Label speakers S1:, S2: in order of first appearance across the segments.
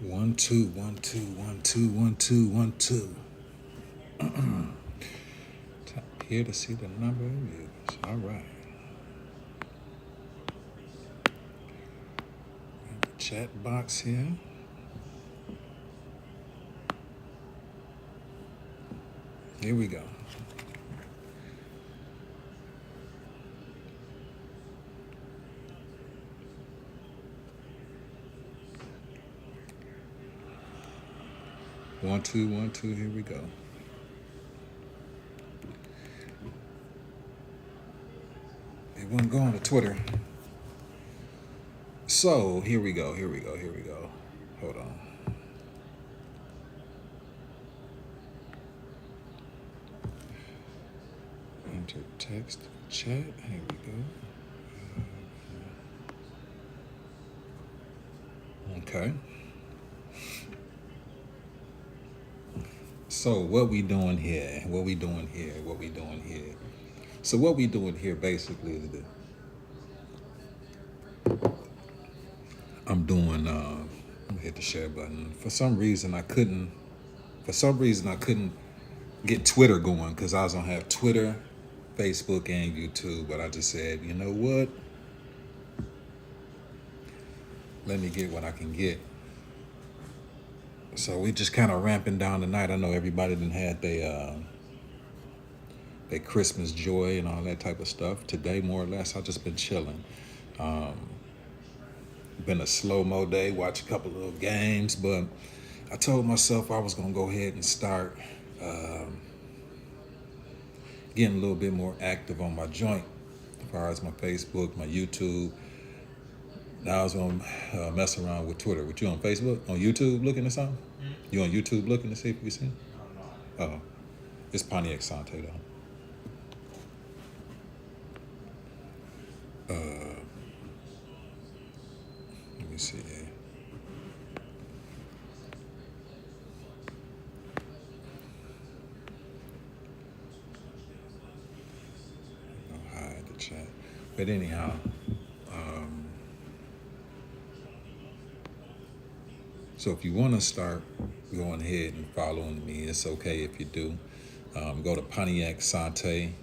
S1: One, two, one, two, one, two, one, two, one, two. Tap here to see the number of views. All right. Chat box here. Here we go. One, two, here we go. It wouldn't go on to Twitter. So here we go. Hold on. Enter text chat. Here we go. Okay. So what we doing here? So what we doing here basically is I'm doing I'm gonna hit the share button. For some reason I couldn't get Twitter going because I was gonna have Twitter, Facebook, and YouTube, but I just said, you know what? Let me get what I can get. So we just kind of ramping down tonight. I know everybody done had their Christmas joy and all that type of stuff. Today, more or less, I've just been chilling. Been a slow-mo day, watch a couple of games, but I told myself I was gonna go ahead and start getting a little bit more active on my joint as far as my Facebook, my YouTube. Now I was gonna mess around with Twitter. What you on Facebook? On YouTube looking at something? You on YouTube looking to see if you see? Oh, it's Pontiac Sante though. Let me see here. I'll hide the chat. But anyhow, so if you want to start going ahead and following me, it's okay if you do. Go to Pontiac Sante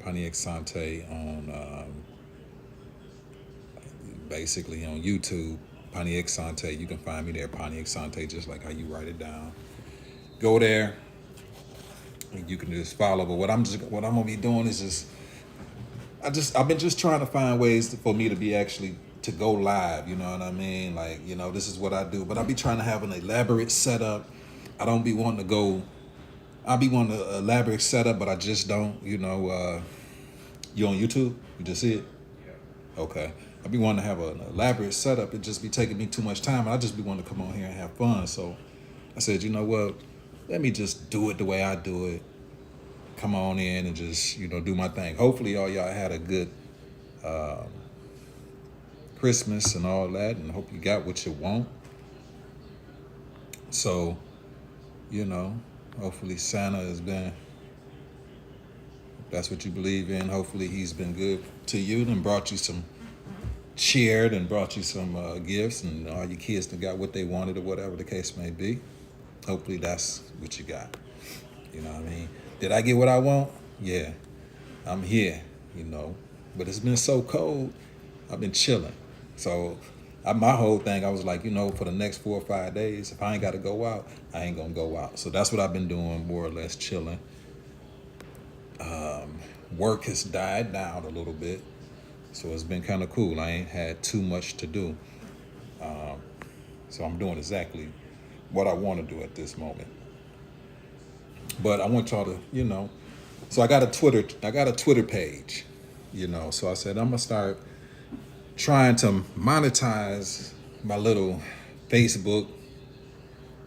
S1: on basically on YouTube. Pontiac Sante, you can find me there. Pontiac Sante, just like how you write it down. Go there. You can just follow. But what I'm gonna be doing is I've been just trying to find ways for me to be actually to go live, you know what I mean? Like, you know, this is what I do, but I'll be trying to have an elaborate setup. I don't be wanting to go, I'll be wanting an elaborate setup, but I just don't, you know, you on YouTube? You just see it? Yeah. Okay. I be wanting to have an elaborate setup. It just be taking me too much time, and I just be wanting to come on here and have fun. So I said, you know what? Let me just do it the way I do it. Come on in and just, you know, do my thing. Hopefully all y'all had a good Christmas and all that, and hope you got what you want. So, you know, hopefully Santa has been, if that's what you believe in, hopefully he's been good to you and brought you some cheered and brought you some gifts, and all your kids that got what they wanted or whatever the case may be. Hopefully that's what you got. You know what I mean? Did I get what I want? Yeah, I'm here, you know. But it's been so cold, I've been chilling. So my whole thing, I was like, you know, for the next 4 or 5 days, if I ain't got to go out, I ain't going to go out. So that's what I've been doing, more or less chilling. Work has died down a little bit. So it's been kind of cool. I ain't had too much to do. So I'm doing exactly what I want to do at this moment. But I want y'all to, you know, so I got a Twitter page, you know. So I said I'm gonna start trying to monetize my little Facebook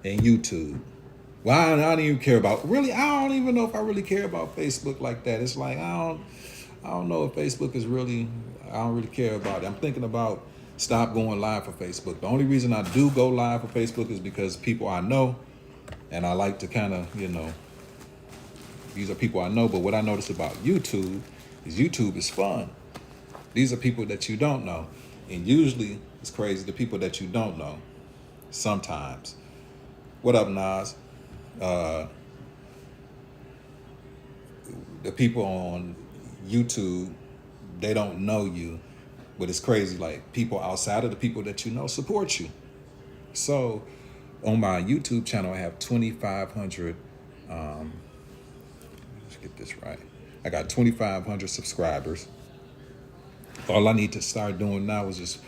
S1: and YouTube. Well, I don't even care about, really, I don't even know if I really care about Facebook like that. It's like, I don't know if Facebook is really, I don't really care about it. I'm thinking about stop going live for Facebook. The only reason I do go live for Facebook is because people I know, and I like to kind of, you know, these are people I know. But what I noticed about YouTube is fun. These are people that you don't know. And usually, it's crazy, the people that you don't know sometimes. What up, Nas? Uh, the people on YouTube, they don't know you, but it's crazy. Like people outside of the people that you know support you. So on my YouTube channel, I have 2,500. Let's get this right. I got 2,500 subscribers. All I need to start doing now is just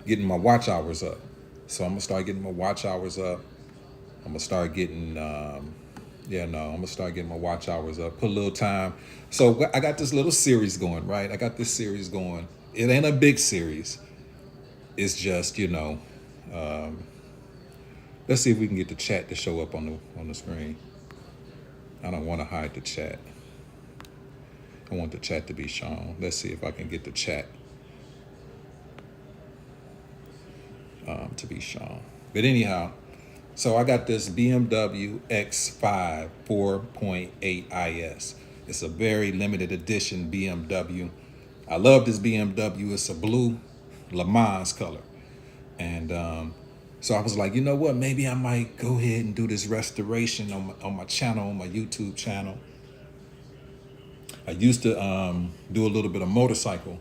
S1: getting my watch hours up. So I'm gonna start getting my watch hours up. I'm gonna start getting, I'm gonna start getting my watch hours up. Put a little time. So I got this little series going, right? I got this series going. It ain't a big series. It's just, let's see if we can get the chat to show up on the screen. I don't want to hide the chat. I want the chat to be shown. Let's see if I can get the chat to be shown. But anyhow, so I got this BMW X5 4.8 IS. It's a very limited edition BMW. I love this BMW. It's a blue Le Mans color. And so I was like, you know what? Maybe I might go ahead and do this restoration on my channel, on my YouTube channel. I used to do a little bit of motorcycle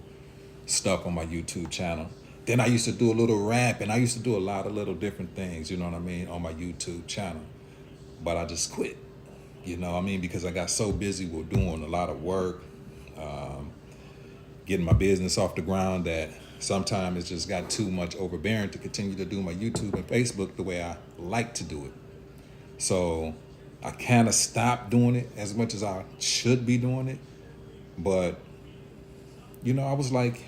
S1: stuff on my YouTube channel. Then I used to do a little rap, and I used to do a lot of little different things, you know what I mean, on my YouTube channel. But I just quit, you know what I mean, because I got so busy with doing a lot of work, getting my business off the ground, that sometimes it's just got too much overbearing to continue to do my YouTube and Facebook the way I like to do it. So I kind of stopped doing it as much as I should be doing it. But, I was like,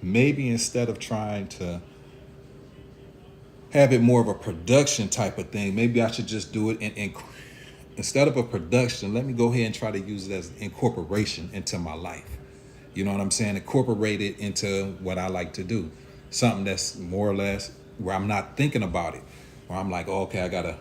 S1: maybe instead of trying to have it more of a production type of thing, maybe I should just do it instead of a production, let me go ahead and try to use it as incorporation into my life. You know what I'm saying? Incorporate it into what I like to do. Something that's more or less where I'm not thinking about it. Where I'm like, oh, okay, I gotta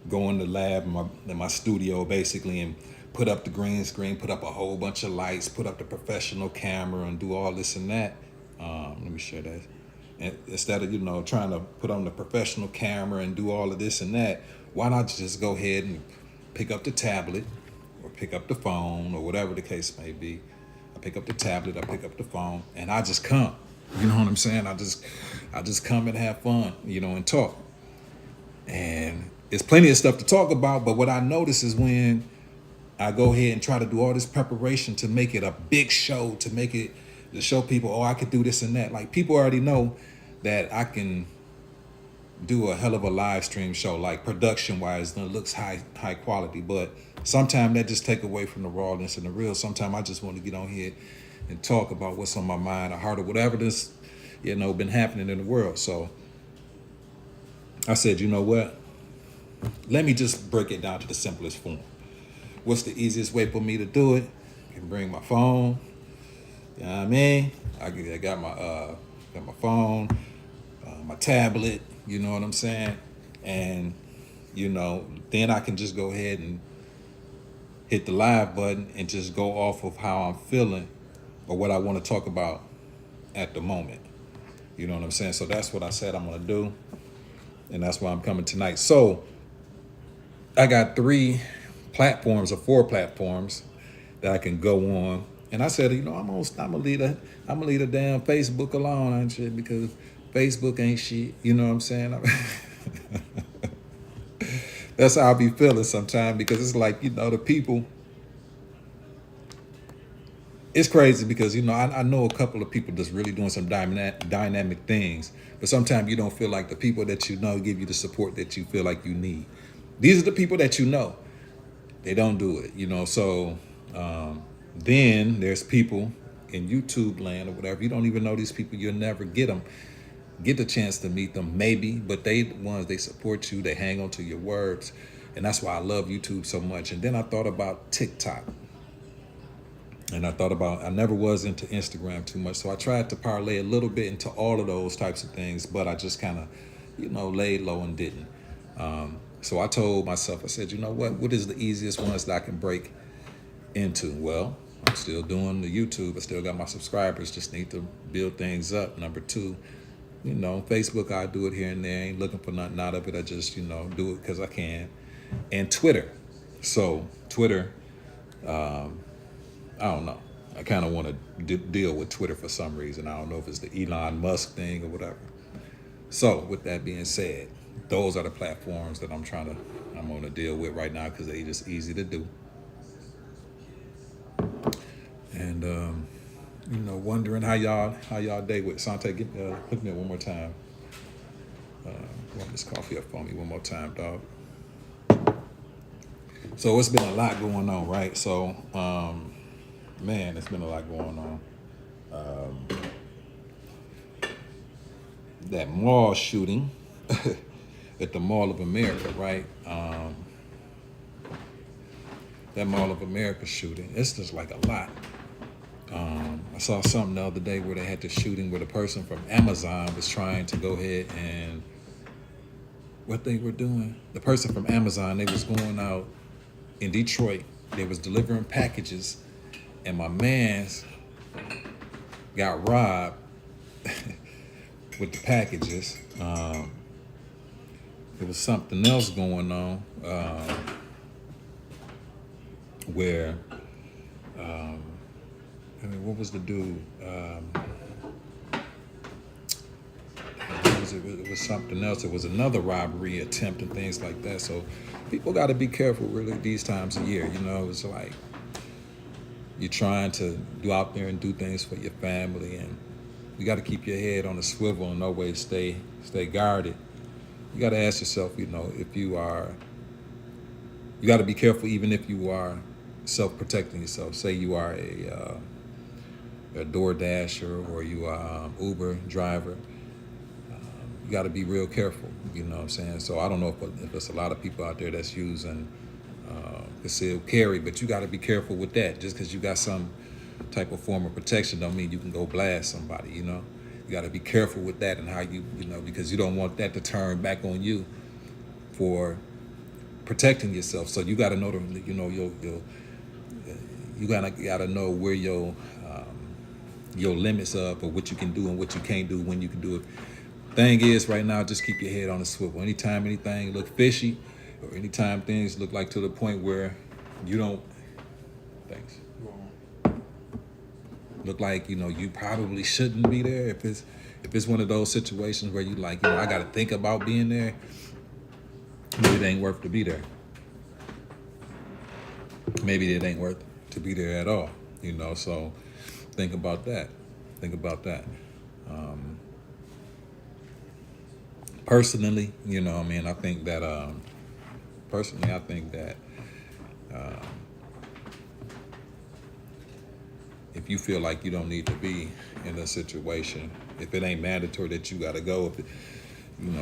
S1: go in the lab in my studio basically and put up the green screen, put up a whole bunch of lights, put up the professional camera and do all this and that. Let me share that. And instead of, trying to put on the professional camera and do all of this and that, why not just go ahead and pick up the tablet or pick up the phone or whatever the case may be. I pick up the tablet, I pick up the phone, and I just come. You know what I'm saying? I just come and have fun, and talk. And there's plenty of stuff to talk about, but what I notice is when I go ahead and try to do all this preparation to make it a big show, to show people, oh, I could do this and that. Like, people already know that I can do a hell of a live stream show, like production-wise, and it looks high quality. But sometimes that just take away from the rawness and the real. Sometimes I just want to get on here and talk about what's on my mind or heart or whatever this, been happening in the world. So I said, you know what? Let me just break it down to the simplest form. What's the easiest way for me to do it? I can bring my phone. You know what I mean? I got my phone, my tablet. You know what I'm saying? And then I can just go ahead and hit the live button and just go off of how I'm feeling or what I want to talk about at the moment. You know what I'm saying? So that's what I said I'm going to do. And that's why I'm coming tonight. So I got 3 platforms or 4 platforms that I can go on. And I said, I'm gonna leave a damn Facebook alone and shit, because Facebook ain't shit. You know what I'm saying? That's how I be feeling sometimes, because it's like, the people. It's crazy because, I know a couple of people that's really doing some dynamic things, but sometimes you don't feel like the people that give you the support that you feel like you need. These are the people that they don't do it, so then there's people in YouTube land or whatever. You don't even know these people. You'll never get the chance to meet them, maybe, but they support you, they hang on to your words, and that's why I love YouTube so much. And then I thought about TikTok. And I never was into Instagram too much. So I tried to parlay a little bit into all of those types of things, but I just kind of, laid low and didn't. So I told myself, I said, you know what is the easiest ones that I can break into? Well, I'm still doing the YouTube. I still got my subscribers, just need to build things up. Number 2, You know, Facebook, I do it here and there. I ain't looking for nothing out of it. I just, do it because I can. And Twitter. So Twitter, I don't know. I kind of want to deal with Twitter for some reason. I don't know if it's the Elon Musk thing or whatever. So with that being said, those are the platforms that I'm going to deal with right now because they just easy to do. And wondering how y'all day with Sante. Hook me up one more time. Warm this coffee up for me one more time, dog. So it's been a lot going on, right? So, man, it's been a lot going on. That mall shooting at the Mall of America, right? That Mall of America shooting, it's just like a lot. I saw something the other day where they had the shooting where the person from Amazon was trying to go ahead and what they were doing. The person from Amazon, they was going out in Detroit. They was delivering packages, and my man's got robbed with the packages. There was something else going on where, what was the dude? It was something else. It was another robbery attempt and things like that. So people got to be careful really these times of year. It's like you're trying to go out there and do things for your family, and you got to keep your head on a swivel and always stay guarded. You got to ask yourself, if you got to be careful even if you are self-protecting yourself. Say you are a door dasher or you are Uber driver. You got to be real careful, you know what I'm saying? So I don't know if there's a lot of people out there that's using concealed carry, but you got to be careful with that. Just because you got some type of form of protection don't mean you can go blast somebody, You got to be careful with that and how because you don't want that to turn back on you for protecting yourself. So you got to know you gotta know where your limits are for what you can do and what you can't do when you can do it. Thing is, right now, just keep your head on the swivel. Anytime anything look fishy, or anytime things look like to the point where you don't, thanks, look like you probably shouldn't be there. If it's one of those situations where you like, I got to think about being there, maybe it ain't worth to be there. Maybe it ain't worth to be there at all. So think about that. Personally, I think that if you feel like you don't need to be in a situation, if it ain't mandatory that you got to go,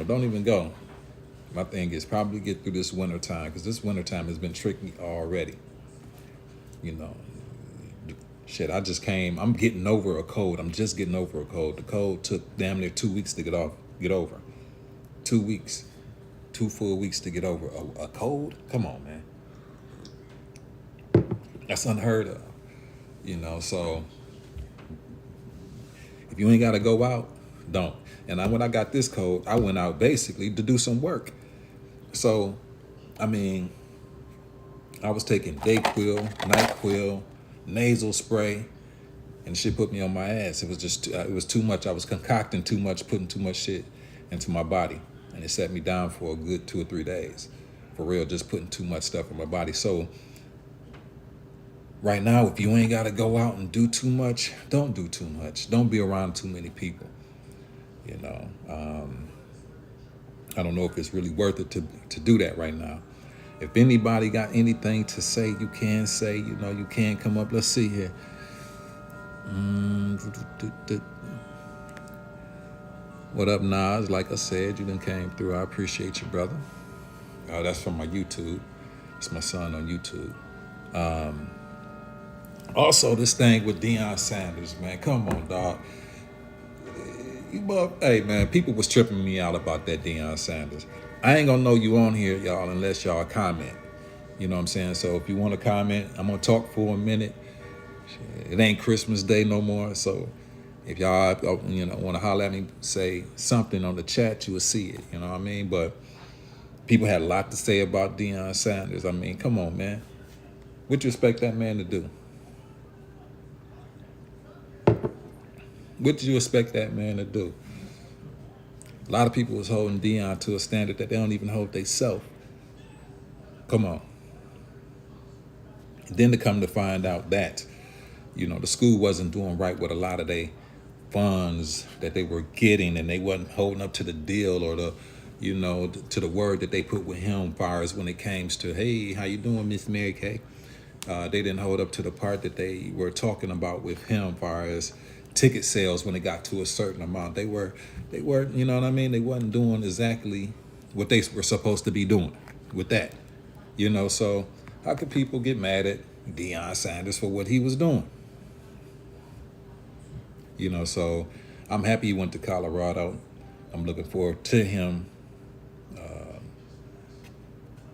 S1: don't even go. My thing is probably get through this winter time, because this winter time has been tricky already. Shit, I'm getting over a cold. I'm just getting over a cold. The cold took damn near 2 weeks to get over. 2 weeks, 2 full weeks to get over a cold. Come on, man. That's unheard of. So if you ain't got to go out, don't. And when I got this cold, I went out basically to do some work. So, I was taking Dayquil, NyQuil, nasal spray, and shit put me on my ass. It was just, it was too much. I was concocting too much, putting too much shit into my body. And it set me down for a good 2 or 3 days. For real, just putting too much stuff in my body. So right now, if you ain't got to go out and do too much, don't do too much. Don't be around too many people. I don't know if it's really worth it to do that right now. If anybody got anything to say, you can say, you can come up. Let's see here. What up, Nas? Like I said, you done came through. I appreciate you, brother. That's from my YouTube. It's my son on YouTube. Also, this thing with Deion Sanders, man. Come on, dog. Hey, man, people was tripping me out about that Deion Sanders. I ain't gonna know you on here, y'all, unless y'all comment. You know what I'm saying? So if you want to comment, I'm gonna talk for a minute. It ain't Christmas Day no more, so If y'all, want to holler at me, say something on the chat, you will see it. You know what I mean? But people had a lot to say about Deion Sanders. I mean, come on, man. What you expect that man to do? What did you expect that man to do? A lot of people was holding Deion to a standard that they don't even hold themselves. Come on. And then to come to find out that, the school wasn't doing right with a lot of their funds that they were getting, and they wasn't holding up to the deal or to the word that they put with him, far as when it came to, hey, how you doing, Miss Mary Kay? They didn't hold up to the part that they were talking about with him, far as ticket sales when it got to a certain amount. They were, you know what I mean? They wasn't doing exactly what they were supposed to be doing with that. So how could people get mad at Deion Sanders for what he was doing? So I'm happy he went to Colorado. I'm looking forward to him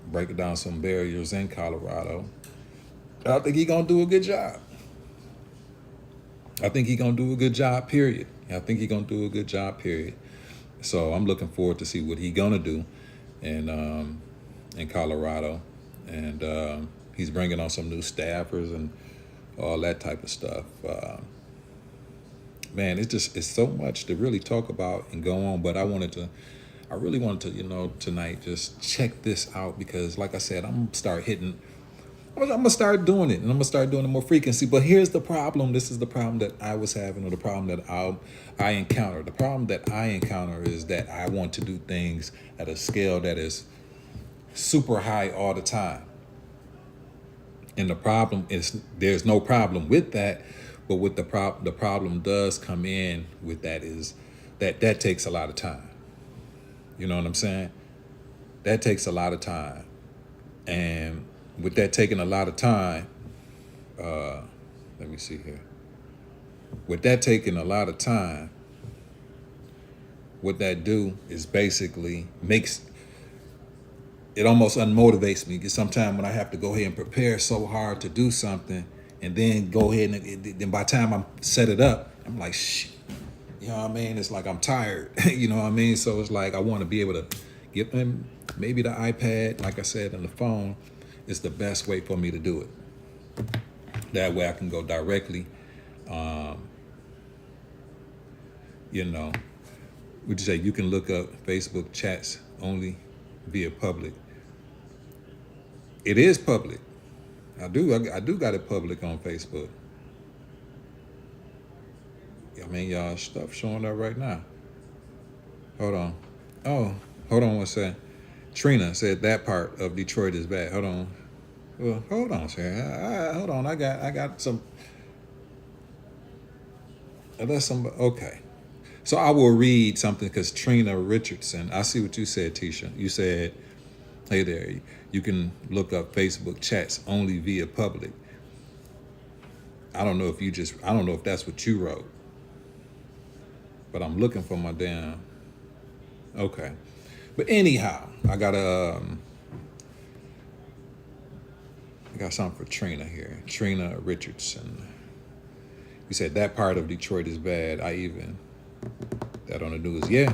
S1: breaking down some barriers in Colorado. I think he's going to do a good job. I think he's going to do a good job, period. So I'm looking forward to see what he's going to do in Colorado. And he's bringing on some new staffers and all that type of stuff. Man, it's so much to really talk about and go on. But I really wanted to, tonight just check this out, because like I said, I'm gonna start doing it, and I'm gonna start doing it more frequency. But here's the problem. This is the problem that I was having, or the problem that I encounter. The problem that I encounter is that I want to do things at a scale that is super high all the time. And the problem is there's no problem with that, but what the problem does come in with that is that takes a lot of time. You know what I'm saying? That takes a lot of time. And with that taking a lot of time, let me see here. With that taking a lot of time, what that do is basically makes it almost unmotivates me, because sometimes when I have to go ahead and prepare so hard to do something, and then go ahead and then by the time I set it up, I'm like, shit. You know what I mean? It's like I'm tired. You know what I mean? So it's like I want to be able to get them. Maybe the iPad, like I said, and the phone is the best way for me to do it. That way I can go directly. Would you say you can look up Facebook chats only via public? It is public. I do got it public on Facebook. I mean, y'all stuff showing up right now. Hold on. Oh, hold on one second. Trina said that part of Detroit is bad. Hold on. Well, hold on, sir. Hold on. I got some. Okay. So I will read something, because Trina Richardson, I see what you said, Tisha. You said, hey there, you can look up Facebook chats only via public. I don't know if that's what you wrote, but I'm looking for my damn. Okay. But anyhow, I got something for Trina here. Trina Richardson. You said that part of Detroit is bad. That on the news. Yeah.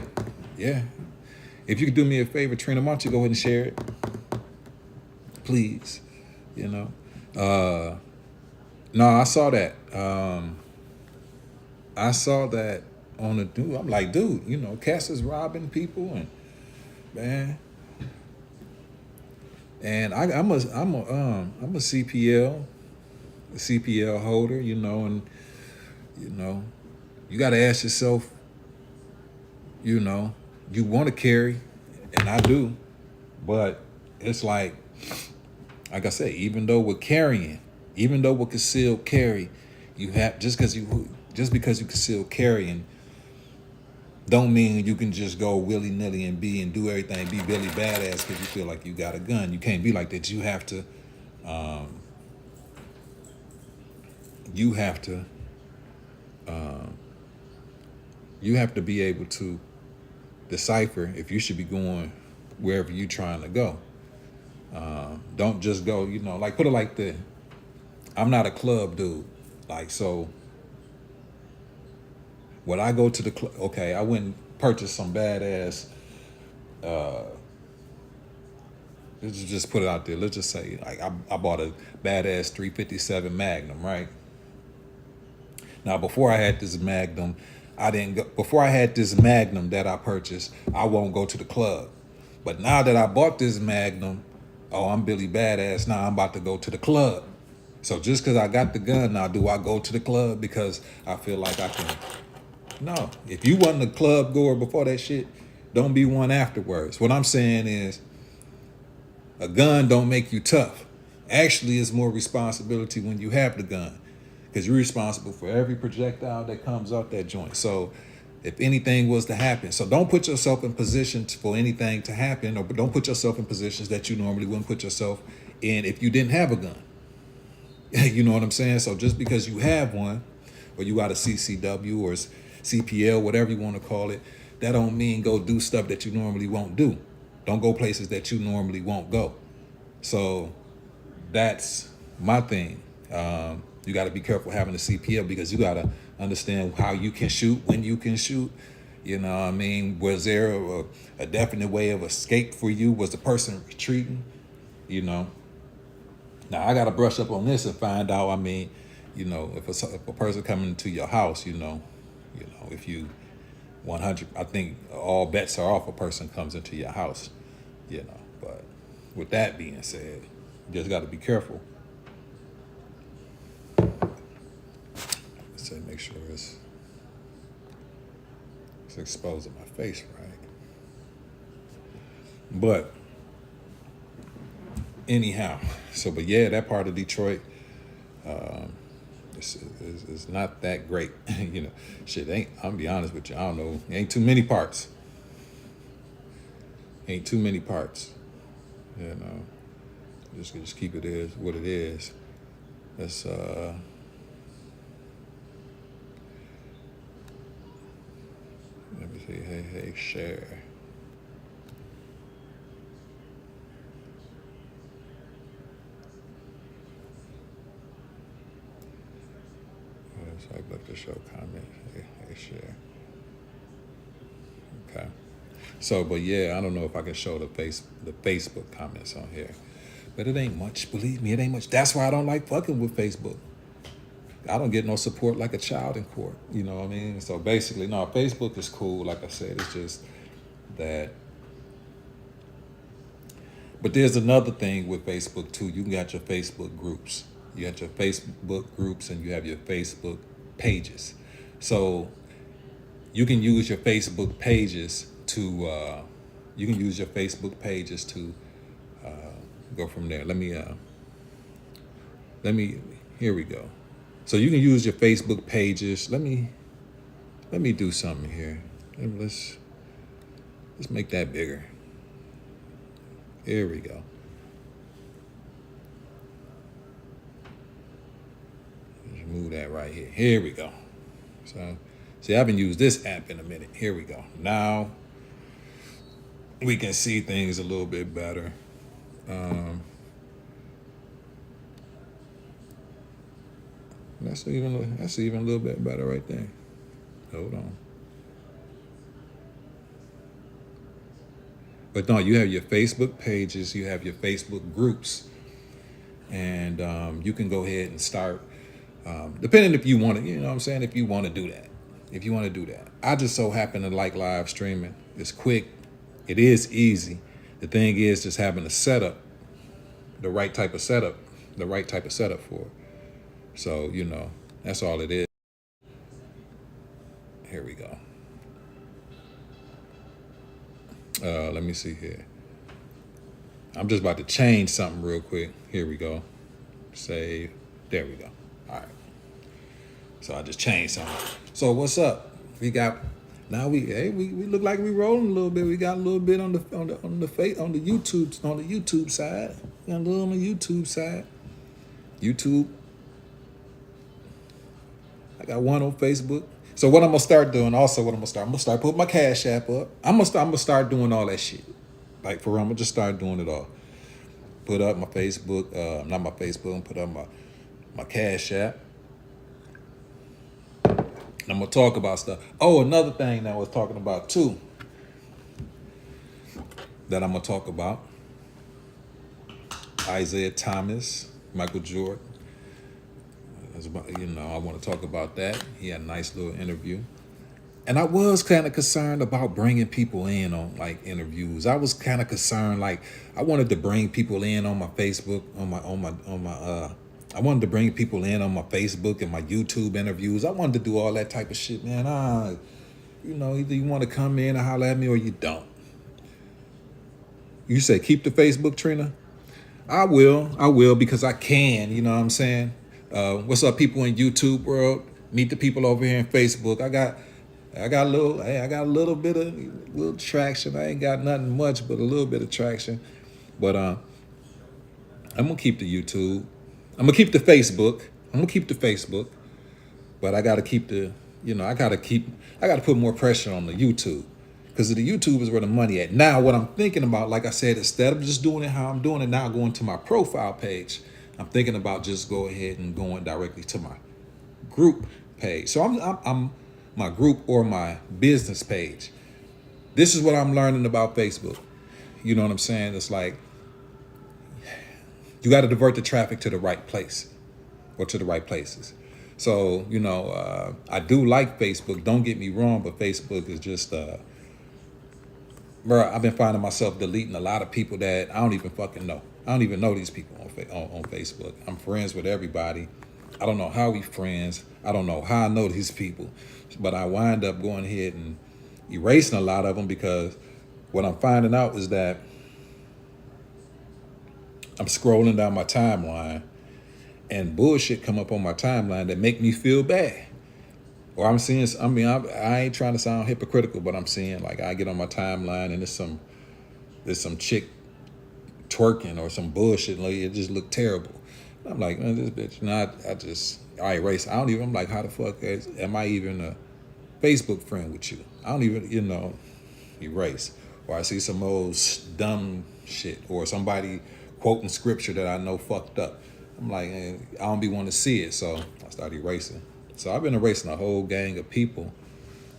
S1: If you could do me a favor, Trina, why don't you go ahead and share it? Please. No, I saw that. I saw that on the news. I'm like, dude, Cass is robbing people, and man. And I'm a CPL holder, and you got to ask yourself, you want to carry, and I do, but it's like I said, even though with concealed carry, you have just because you concealed carrying, don't mean you can just go willy-nilly and do everything, be Billy Badass because you feel like you got a gun. You can't be like that. You have to be able to decipher if you should be going wherever you're trying to go. Don't just go, like, put it like this. I'm not a club dude. Like, so When I go to the club, okay, I went and purchased some badass. Let's just put it out there. Let's just say, like, I bought a badass 357 Magnum, right? Now, before I had this Magnum, I didn't go. Before I had this Magnum that I purchased, I won't go to the club. But now that I bought this Magnum, oh, I'm Billy Badass. Now I'm about to go to the club. So just because I got the gun now, do I go to the club because I feel like I can? No. If you wasn't a club goer before that shit, don't be one afterwards. What I'm saying is, a gun don't make you tough. Actually, it's more responsibility when you have the gun, because you're responsible for every projectile that comes out that joint. So if anything was to happen, so don't put yourself in positions for anything to happen, or don't put yourself in positions that you normally wouldn't put yourself in if you didn't have a gun. You know what I'm saying? So just because you have one, or you got a CCW or CPL, whatever you want to call it, that don't mean go do stuff that you normally won't do. Don't go places that you normally won't go. So that's my thing. You got to be careful having a CPL, because you got to understand how you can shoot, when you can shoot. You know what I mean? Was there a definite way of escape for you? Was the person retreating? You know? Now, I got to brush up on this and find out, I mean, you know, if a person coming to your house, you know, if you 100, I think all bets are off a person comes into your house, you know. But with that being said, you just got to be careful. Let's say make sure it's exposing my face right. But anyhow, so but yeah, that part of Detroit is not that great. You know, shit ain't. I'm gonna be honest with you. I don't know. Ain't too many parts. Ain't too many parts. You know, just keep it as what it is. Let's let me see. Hey, share. So I'd like to show comment. Hey, share. Okay. So, but yeah, I don't know if I can show the Facebook comments on here, but it ain't much. Believe me, it ain't much. That's why I don't like fucking with Facebook. I don't get no support like a child in court. You know what I mean? So basically, no, Facebook is cool. Like I said, it's just that. But there's another thing with Facebook too. You got your Facebook groups. You got your Facebook groups, and you have your Facebook pages. So you can use your Facebook pages to go from there. Let me here we go. So you can use your Facebook pages. Let me do something here. Let's make that bigger. Here we go. Just move that right here. Here we go. So, see, I haven't used this app in a minute. Here we go. Now we can see things a little bit better. That's even a little bit better right there. Hold on. But no, you have your Facebook pages, you have your Facebook groups, and you can go ahead and start, depending if you want to, you know what I'm saying, if you want to do that. If you want to do that. I just so happen to like live streaming. It's quick. It is easy. The thing is just having a setup, the right type of setup for it. So, you know, that's all it is. Here we go. Let me see here. I'm just about to change something real quick. Here we go. Save. There we go. All right. So I just changed something. So what's up? We got now we look like we rolling a little bit. We got a little bit on the YouTube side. Got a little on the YouTube side. YouTube. I got one on Facebook. So what I'm gonna start doing, I'm gonna start putting my Cash App up. I'm gonna start doing all that shit. Like for real, I'm gonna just start doing it all. Put up my Facebook, not my Facebook, put up my Cash App. I'm gonna talk about stuff. Oh, another thing that I was talking about too, that I'm gonna talk about. Isaiah Thomas, Michael Jordan. I want to talk about that. He had a nice little interview. And I was kind of concerned about bringing people in on like interviews. I was kind of concerned, like I wanted to bring people in on my Facebook, I wanted to bring people in on my Facebook and my YouTube interviews. I wanted to do all that type of shit, man. Either you want to come in and holler at me or you don't. You say keep the Facebook, Trina? I will because I can, you know what I'm saying? What's up, people in YouTube world? Meet the people over here in Facebook. I got a little bit of little traction. I ain't got nothing much, but a little bit of traction. But I'm gonna keep the YouTube. I'm gonna keep the Facebook. But I gotta keep I gotta put more pressure on the YouTube. Because the YouTube is where the money at. Now, what I'm thinking about, like I said, instead of just doing it how I'm doing it now, going to my profile page, I'm thinking about just go ahead and going directly to my group page. So I'm my group or my business page. This is what I'm learning about Facebook. You know what I'm saying? It's like you got to divert the traffic to the right place or to the right places. So, I do like Facebook. Don't get me wrong, but Facebook is just bro, I've been finding myself deleting a lot of people that I don't even fucking know. I don't even know these people on Facebook. I'm friends with everybody. I don't know how we friends. I don't know how I know these people. But I wind up going ahead and erasing a lot of them because what I'm finding out is that I'm scrolling down my timeline and bullshit come up on my timeline that make me feel bad. Or I'm seeing, I ain't trying to sound hypocritical, but I'm seeing like I get on my timeline and there's some chick twerking or some bullshit. Like it just looked terrible. I'm like, man, this bitch. I erase. I'm like, how the fuck am I even a Facebook friend with you? I don't even, erase. Or I see some old dumb shit or somebody quoting scripture that I know fucked up. I'm like, I don't be wanting to see it. So I start erasing. So I've been erasing a whole gang of people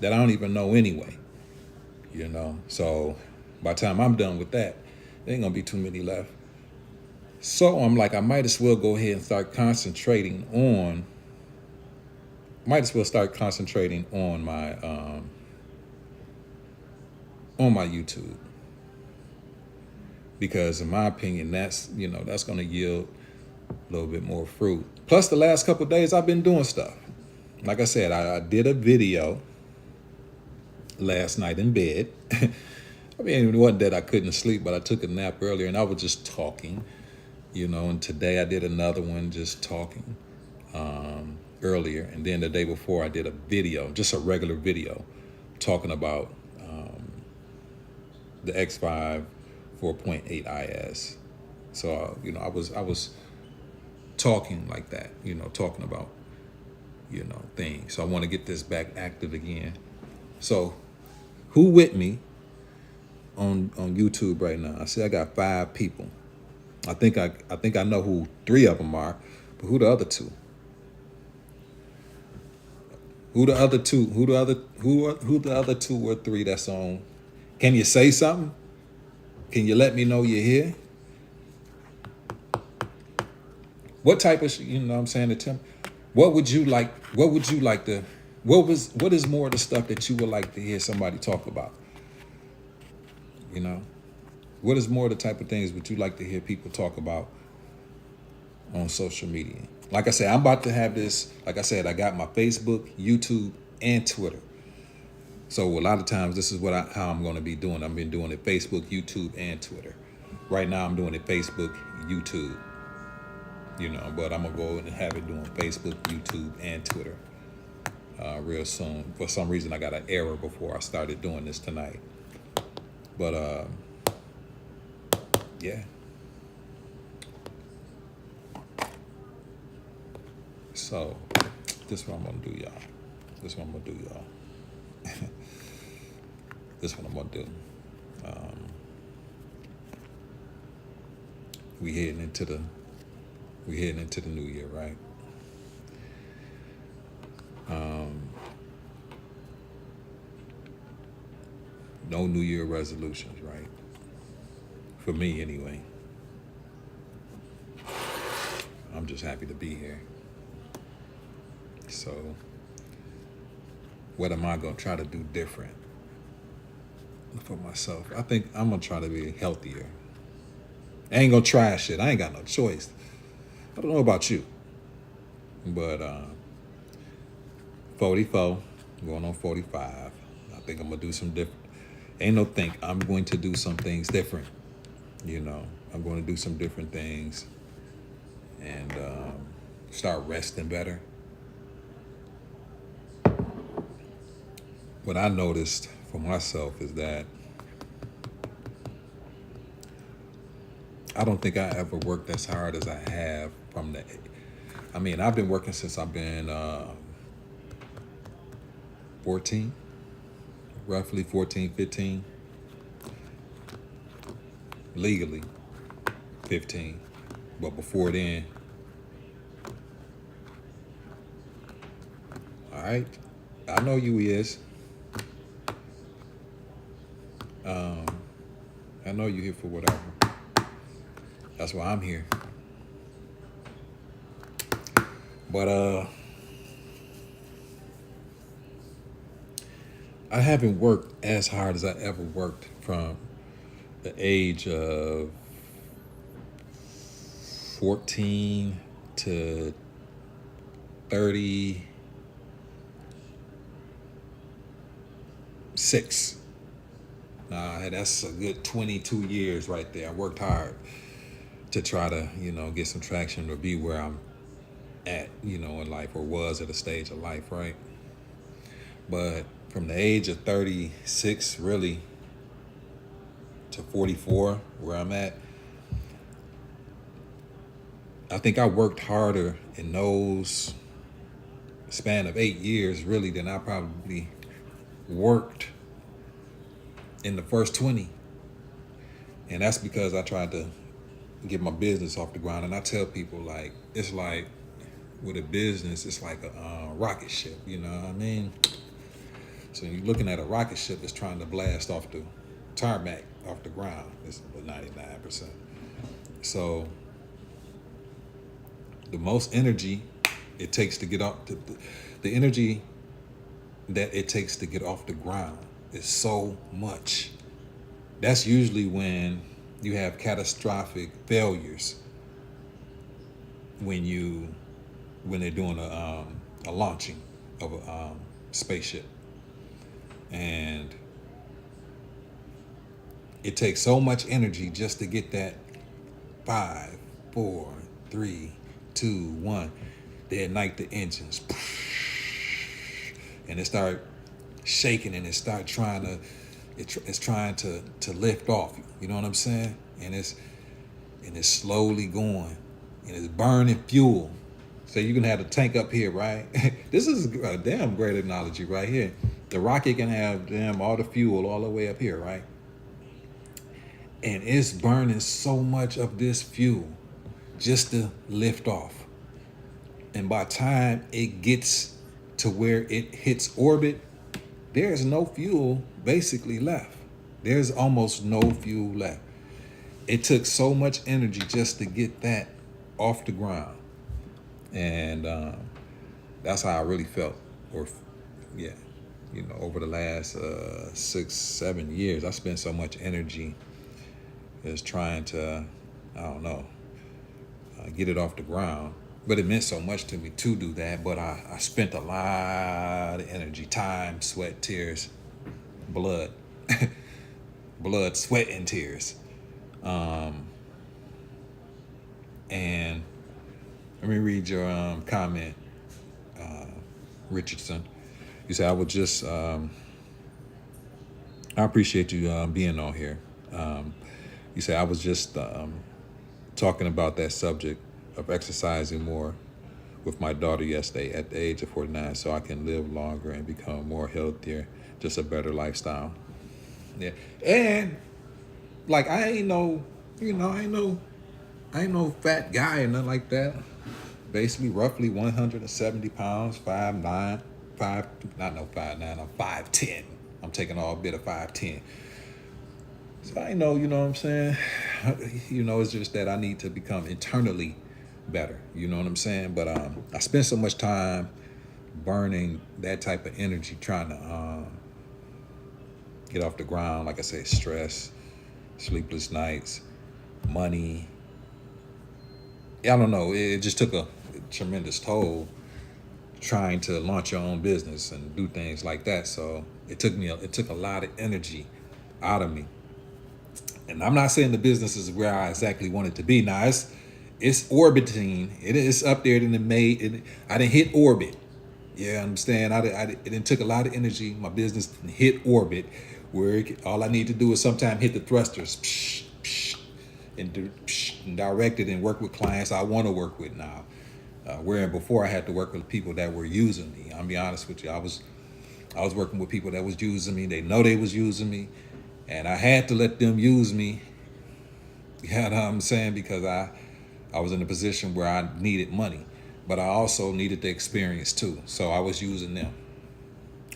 S1: that I don't even know anyway, So by the time I'm done with that, there ain't gonna be too many left. So I'm like, I might as well go ahead and start concentrating on my YouTube. Because in my opinion, that's gonna yield a little bit more fruit. Plus the last couple of days I've been doing stuff. Like I said, I did a video last night in bed. It wasn't that I couldn't sleep, but I took a nap earlier and I was just talking, and today I did another one just talking earlier. And then the day before I did a video, just a regular video, talking about the X5 4.8 IS. So, I was talking like that, talking about things. So I want to get this back active again. So who with me on YouTube right now? I see I got 5 people. I think I know who 3 of them are, but who the other 2? Who the other 2 or 3 that's on? Can you say something? Can you let me know you're here? What type of what I'm saying, what is more of the stuff that you would like to hear somebody talk about? What is more of the type of things would you like to hear people talk about on social media? Like I said, I'm about to have this, like I said, I got my Facebook, YouTube, and Twitter. So a lot of times this is how I'm going to be doing. I've been doing it Facebook, YouTube, and Twitter. Right now I'm doing it Facebook, YouTube. But I'm going to go and have it doing Facebook, YouTube, and Twitter real soon. For some reason, I got an error before I started doing this tonight. But, yeah. So, this is what I'm going to do, y'all. This is what I'm going to do. We heading into the new year, right? No New Year resolutions, right? For me, anyway. I'm just happy to be here. So, what am I going to try to do different for myself? I think I'm going to try to be healthier. I ain't going to try shit. I ain't got no choice. I don't know about you, but 44, going on 45. I think I'm going to do some different. Ain't no think. I'm going to do some things different. You know, I'm going to do some different things and start resting better. What I noticed for myself is that I don't think I ever worked as hard as I have I've been working since I've been 14, roughly 14, 15, legally 15. But before then, all right, I know you is. I know you're here for whatever. That's why I'm here. But I haven't worked as hard as I ever worked from the age of 14 to 36. That's a good 22 years right there. I worked hard to try to, get some traction to be where I'm at, in life, or was at a stage of life, right? But from the age of 36, really, to 44, where I'm at, I think I worked harder in those span of 8 years, really, than I probably worked in the first 20. And that's because I tried to get my business off the ground. And I tell people, like, it's like with a business, it's like a rocket ship, you know what I mean? So you're looking at a rocket ship that's trying to blast off the tarmac, off the ground. It's 99%. So the most energy it takes to get off, the energy that it takes to get off the ground is so much. That's usually when you have catastrophic failures, when they're doing a launching of a spaceship. And it takes so much energy just to get that 5, 4, 3, 2, 1. They ignite the engines, and it start shaking, and it start trying to, it's trying to lift off. You know what I'm saying? And it's slowly going, and it's burning fuel. So you can have the tank up here, right? This is a damn great analogy right here. The rocket can have all the fuel all the way up here, right? And it's burning so much of this fuel just to lift off. And by the time it gets to where it hits orbit, there's no fuel basically left. There's almost no fuel left. It took so much energy just to get that off the ground. And that's how I really felt. Over the last 6, 7 years, I spent so much energy just trying to, get it off the ground. But it meant so much to me to do that. But I spent a lot of energy, time, sweat, tears, blood, blood, sweat, and tears. And let me read your comment, Richardson. You said, I appreciate you being on here. You said, I was just talking about that subject of exercising more with my daughter yesterday at the age of 49, so I can live longer and become more healthier, just a better lifestyle. Yeah. And like, I ain't no fat guy or nothing like that. Basically, roughly 170 pounds, 5'9", I'm 5'10". I'm taking all bit of 5'10". So I know, you know what I'm saying? You know, it's just that I need to become internally better. You know what I'm saying? But I spend so much time burning that type of energy trying to get off the ground. Like I said, stress, sleepless nights, money. I don't know. It just took a tremendous toll trying to launch your own business and do things like that. So it took a lot of energy out of me. And I'm not saying the business is where I exactly want it to be. Now it's orbiting. It is up there in the I didn't hit orbit. Yeah, I understand. It didn't took a lot of energy. My business didn't hit orbit, where all I need to do is sometimes hit the thrusters, and direct it and work with clients I want to work with now. Where before I had to work with people that were using me. I'll be honest with you. I was working with people that was using me. They know they was using me, and I had to let them use me. You know what I'm saying? Because I was in a position where I needed money, but I also needed the experience too. So I was using them.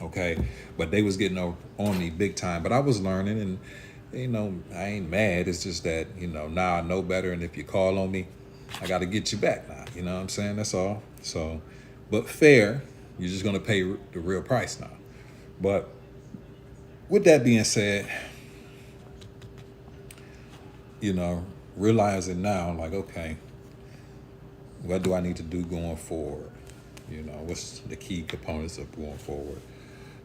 S1: Okay, but they was getting on me big time. But I was learning, and I ain't mad. It's just that now I know better, and if you call on me, I got to get you back now. You know what I'm saying? That's all. So, but fair, you're just gonna pay the real price now. But with that being said, you know, realizing now, like, okay, what do I need to do going forward? What's the key components of going forward?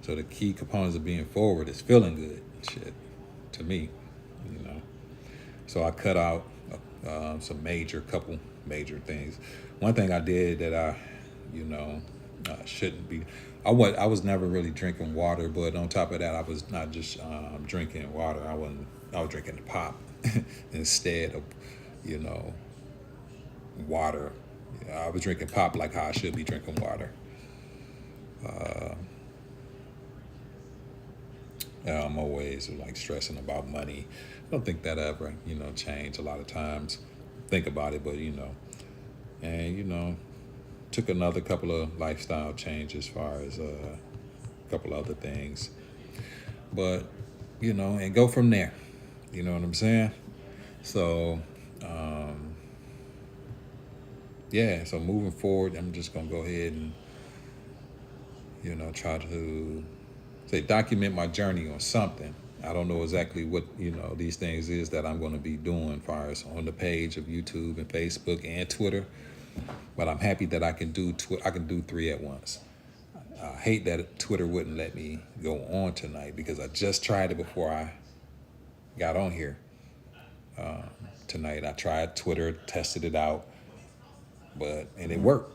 S1: So the key components of being forward is feeling good, shit, to me, you know. So I cut out couple major things. One thing I did that you know, shouldn't be. I was never really drinking water, but on top of that, I was not just drinking water. I was drinking pop instead of, you know, water. I was drinking pop like how I should be drinking water. I'm always like stressing about money. I don't think that ever, change a lot of times. Think about it, but and took another couple of lifestyle changes as far as a couple other things, but and go from there. You know what I'm saying? So yeah. So moving forward, I'm just gonna go ahead and try to say document my journey on something. I don't know exactly what these things is that I'm going to be doing, as far as on the page of YouTube and Facebook and Twitter. But I'm happy that I can do I can do three at once. I hate that Twitter wouldn't let me go on tonight because I just tried it before I got on here tonight. I tried Twitter, tested it out, and it worked.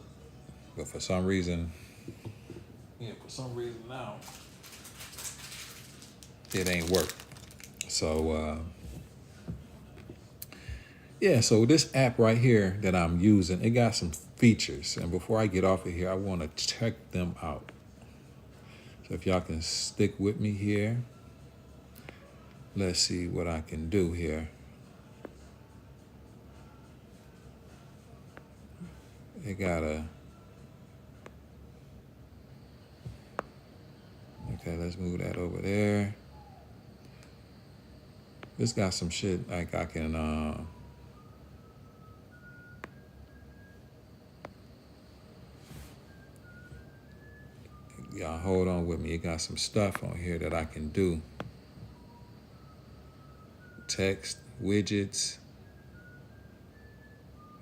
S1: But for some reason, now it ain't work. So yeah, so this app right here that I'm using, it got some features. And before I get off of here, I want to check them out. So if y'all can stick with me here, let's see what I can do here. It got okay, let's move that over there. This got some shit like I can, y'all hold on with me. It got some stuff on here that I can do. Text, widgets.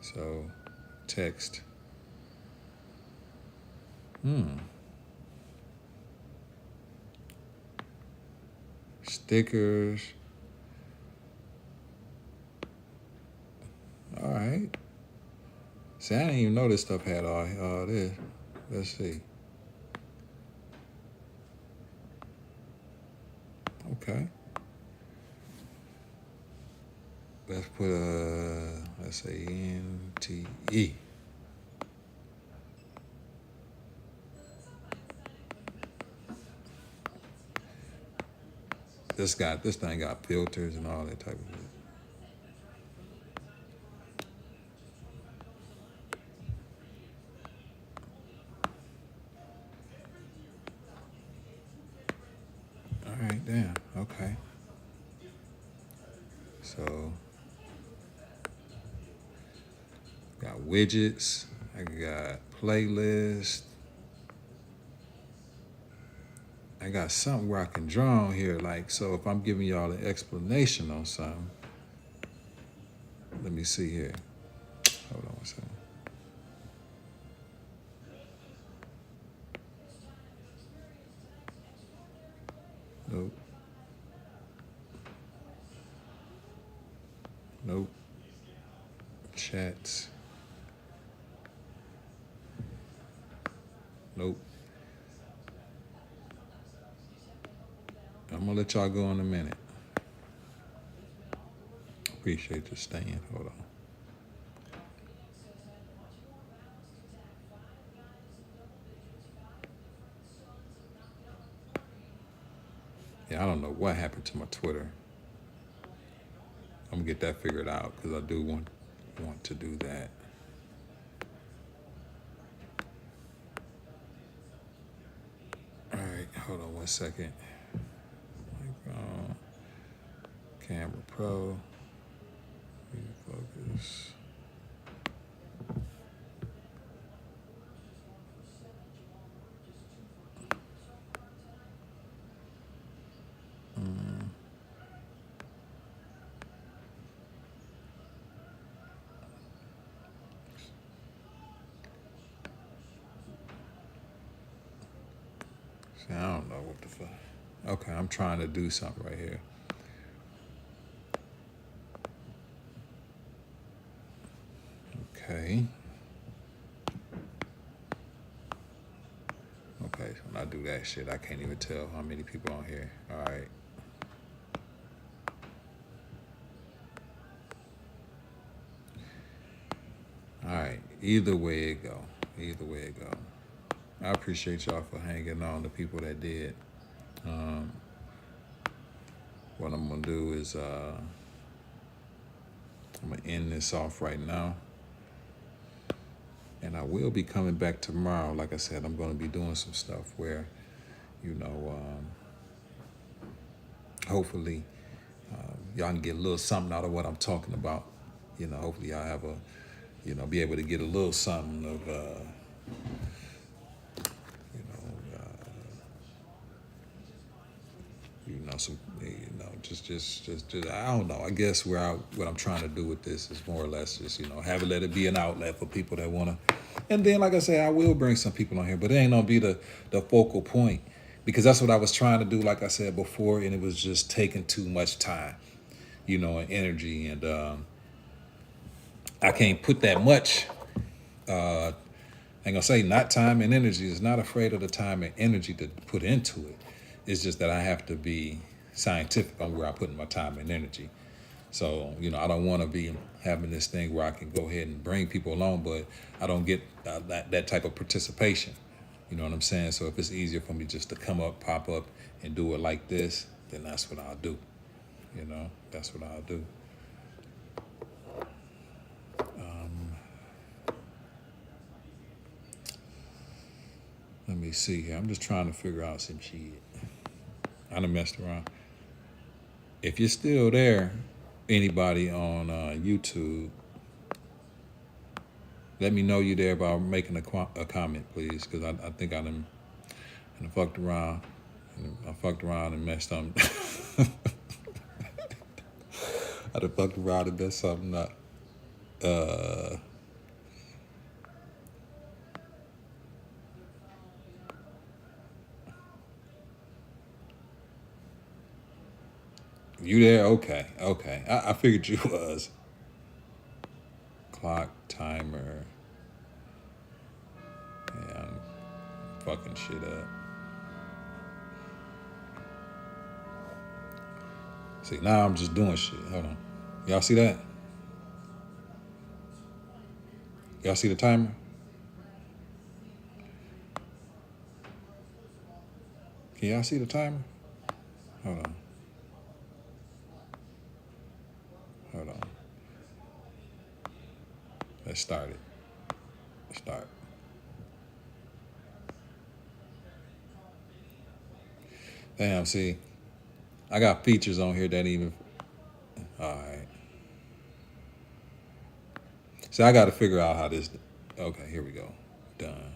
S1: So, text. Stickers. All right. See, I didn't even know this stuff had all this. Let's see. Okay. Let's put let's say NTE. This thing got filters and all that type of shit. All right, damn. Okay. So got widgets. I got playlist. I got something where I can draw on here. Like, so if I'm giving y'all an explanation on something, let me see here. Hold on one second. Nope. Nope. Chats. Nope. I'm gonna let y'all go in a minute. Appreciate you staying. Hold on. Yeah, I don't know what happened to my Twitter. I'm gonna get that figured out because I do want to do that. All right, hold on one second. Camera Pro. Focus. See, I don't know what the fuck. Okay, I'm trying to do something right here. Okay. Okay, so when I do that shit, I can't even tell how many people on here. All right. All right. Either way it go. Either way it go. I appreciate y'all for hanging on, the people that did. What I'm gonna do is I'm gonna end this off right now. And I will be coming back tomorrow. Like I said, I'm gonna be doing some stuff where, you know, hopefully y'all can get a little something out of what I'm talking about. You know, hopefully y'all have a, you know, be able to get a little something of, some, just, I don't know. I guess what I'm trying to do with this is more or less just, let it be an outlet for people that want to. And then, like I say, I will bring some people on here, but it ain't gonna be the focal point, because that's what I was trying to do, like I said before, and it was just taking too much time, and energy, and I can't put that much. I ain't gonna say not time and energy. Is not afraid of the time and energy to put into it. It's just that I have to be scientific on where I put my time and energy. So, I don't want to be having this thing where I can go ahead and bring people along, but I don't get that type of participation. You know what I'm saying? So if it's easier for me just to come up, pop up, and do it like this, then that's what I'll do. That's what I'll do. Let me see here. I'm just trying to figure out some shit. I done messed around. If you're still there, anybody on YouTube, let me know you there by making a comment, please, because I think I done fucked around. I fucked around and messed something. I done fucked around and messed something up. You there? Okay. I figured you was. Clock, timer. Yeah, I'm fucking shit up. See, now I'm just doing shit. Hold on. Y'all see that? Y'all see the timer? Can y'all see the timer? Hold on. Let's start it. Start. Damn, see, I got features on here that even. All right. So I got to figure out how this. Okay, here we go. Done.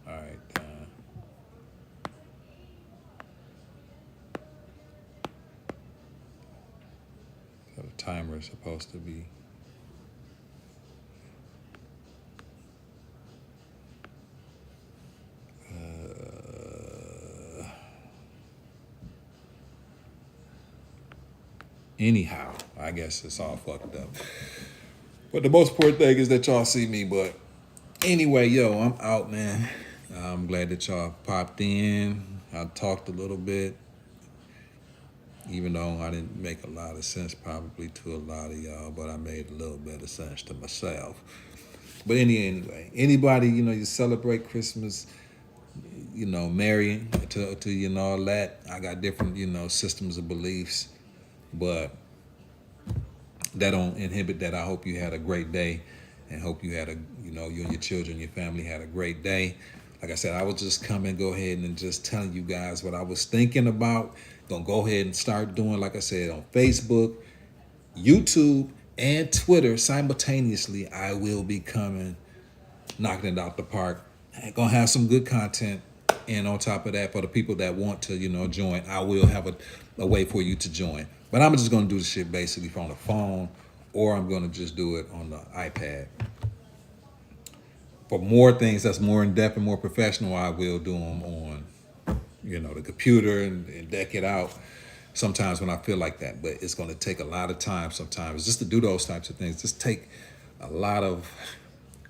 S1: All right, done. So the timer is supposed to be. Anyhow, I guess it's all fucked up. But the most important thing is that y'all see me. But anyway, yo, I'm out, man. I'm glad that y'all popped in. I talked a little bit, even though I didn't make a lot of sense probably to a lot of y'all, but I made a little bit of sense to myself. But anyway, anybody, you celebrate Christmas, marry to all that. I got different, systems of beliefs, but that don't inhibit that. I hope you had a great day, and hope you had you and your children, your family had a great day. Like I said, I was just coming, go ahead and just telling you guys what I was thinking about. Gonna go ahead and start doing, like I said, on Facebook, YouTube, and Twitter simultaneously. I will be coming, knocking it out the park. Gonna have some good content. And on top of that, for the people that want to, join, I will have a way for you to join. But I'm just gonna do the shit basically from the phone, or I'm gonna just do it on the iPad. For more things that's more in depth and more professional, I will do them on, the computer and deck it out. Sometimes when I feel like that, but it's gonna take a lot of time. Sometimes just to do those types of things, just take a lot of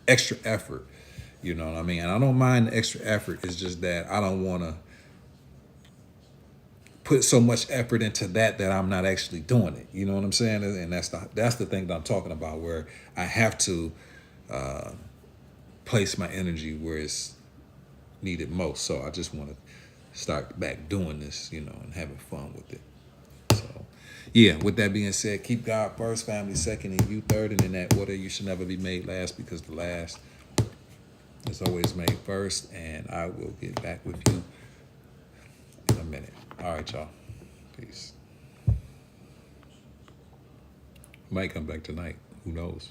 S1: extra effort. You know what I mean? And I don't mind the extra effort. It's just that I don't want to put so much effort into that I'm not actually doing it. You know what I'm saying? And that's the thing that I'm talking about, where I have to place my energy where it's needed most. So I just want to start back doing this, and having fun with it. So, yeah, with that being said, keep God first, family second, and you third. And in that order, you should never be made last, because the last is always made first. And I will get back with you in a minute. All right, y'all. Peace. Might come back tonight. Who knows?